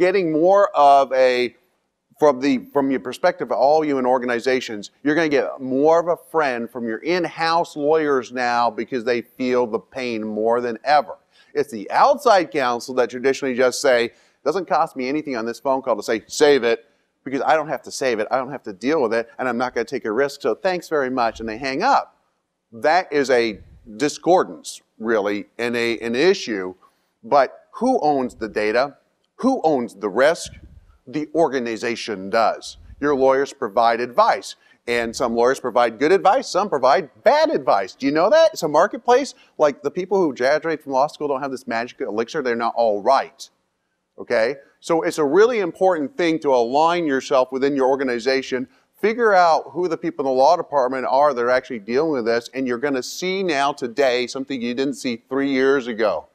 getting more of a, from your perspective of all you in organizations, you're going to get more of a friend from your in-house lawyers now because they feel the pain more than ever. It's the outside counsel that traditionally just say, doesn't cost me anything on this phone call to say, save it, because I don't have to save it, I don't have to deal with it, and I'm not going to take a risk, so thanks very much, and they hang up. That is a discordance, really, and an issue, but who owns the data? Who owns the risk? The organization does. Your lawyers provide advice, and some lawyers provide good advice, some provide bad advice. Do you know that? It's a marketplace. Like the people who graduate from law school don't have this magic elixir, they're not all right. Okay? So it's a really important thing to align yourself within your organization, figure out who the people in the law department are that are actually dealing with this, and you're going to see now today something you didn't see 3 years ago.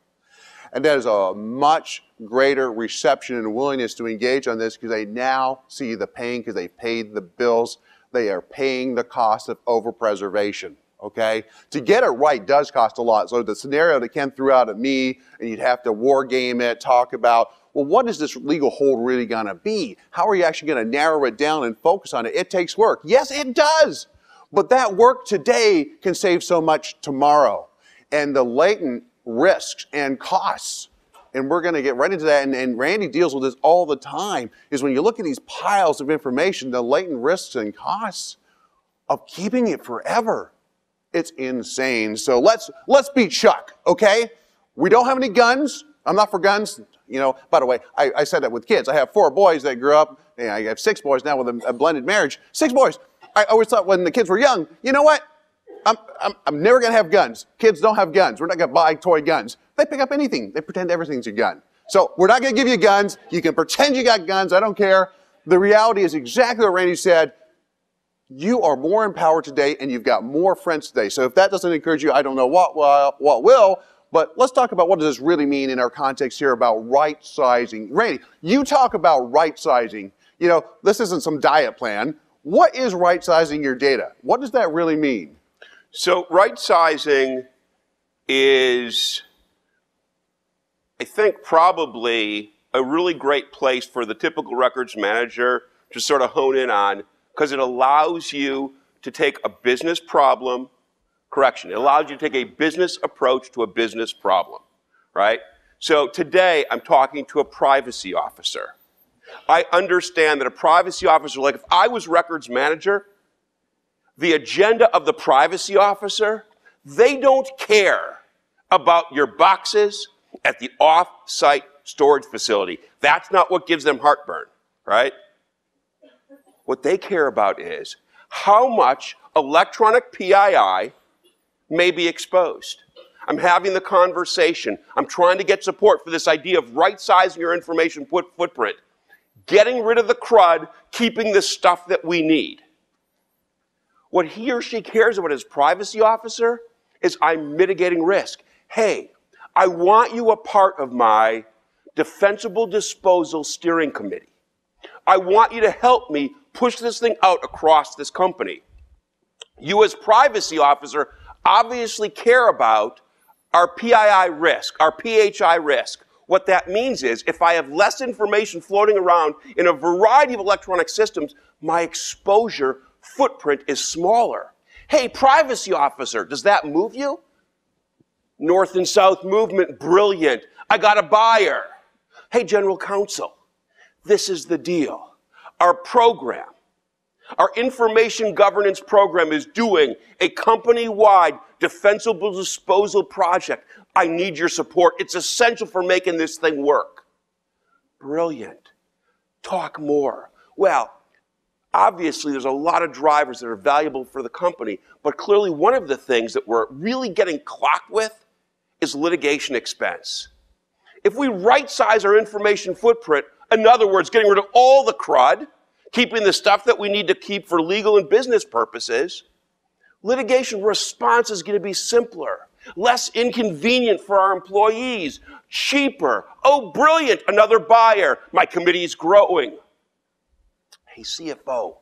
And that is a much greater reception and willingness to engage on this because they now see the pain because they paid the bills. They are paying the cost of overpreservation, okay? To get it right does cost a lot. So the scenario that Ken threw out at me, and you'd have to war game it, talk about, well, what is this legal hold really going to be? How are you actually going to narrow it down and focus on it? It takes work. Yes, it does. But that work today can save so much tomorrow. And the latent risks and costs, and we're going to get right into that, and Randy deals with this all the time, is when you look at these piles of information, the latent risks and costs of keeping it forever, it's insane. So let's be Chuck, okay? We don't have any guns. I'm not for guns. You know, by the way, I said that with kids. I have 4 boys that grew up, and I have 6 boys now with a blended marriage. 6 boys. I always thought when the kids were young, you know what? I'm never going to have guns. Kids don't have guns. We're not going to buy toy guns. They pick up anything. They pretend everything's a gun. So we're not going to give you guns. You can pretend you got guns. I don't care. The reality is exactly what Randy said. You are more empowered today, and you've got more friends today. So if that doesn't encourage you, I don't know what will. But let's talk about what does this really mean in our context here about right sizing. Randy, you talk about right sizing. You know, this isn't some diet plan. What is right sizing your data? What does that really mean? So right sizing is, I think, probably a really great place for the typical records manager to sort of hone in on, because it allows you to take a business problem, it allows you to take a business approach to a business problem, right? So today I'm talking to a privacy officer. I understand that a privacy officer, like if I was records manager, the agenda of the privacy officer, they don't care about your boxes at the off-site storage facility. That's not what gives them heartburn, right? What they care about is how much electronic PII may be exposed. I'm having the conversation. I'm trying to get support for this idea of right-sizing your information footprint, getting rid of the crud, keeping the stuff that we need. What he or she cares about as privacy officer is I'm mitigating risk. Hey, I want you a part of my defensible disposal steering committee. I want you to help me push this thing out across this company. You as privacy officer obviously care about our PII risk, our PHI risk. What that means is if I have less information floating around in a variety of electronic systems, my exposure footprint is smaller. Hey, privacy officer, does that move you? North and South movement, brilliant. I got a buyer. Hey, general counsel, this is the deal. Our program, our information governance program is doing a company-wide defensible disposal project. I need your support. It's essential for making this thing work. Brilliant. Talk more. Well, obviously there's a lot of drivers that are valuable for the company, but clearly one of the things that we're really getting clocked with is litigation expense. If we right-size our information footprint, in other words, getting rid of all the crud, keeping the stuff that we need to keep for legal and business purposes, litigation response is going to be simpler, less inconvenient for our employees, cheaper. Oh, brilliant, another buyer. My committee is growing. Hey, CFO,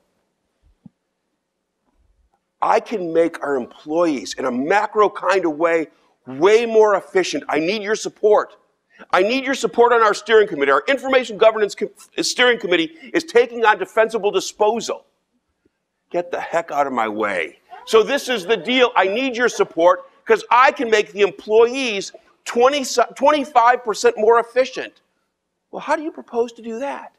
I can make our employees in a macro kind of way more efficient. I need your support. I need your support on our steering committee. Our information governance steering committee is taking on defensible disposal. Get the heck out of my way. So this is the deal. I need your support because I can make the employees 25% more efficient. Well, how do you propose to do that?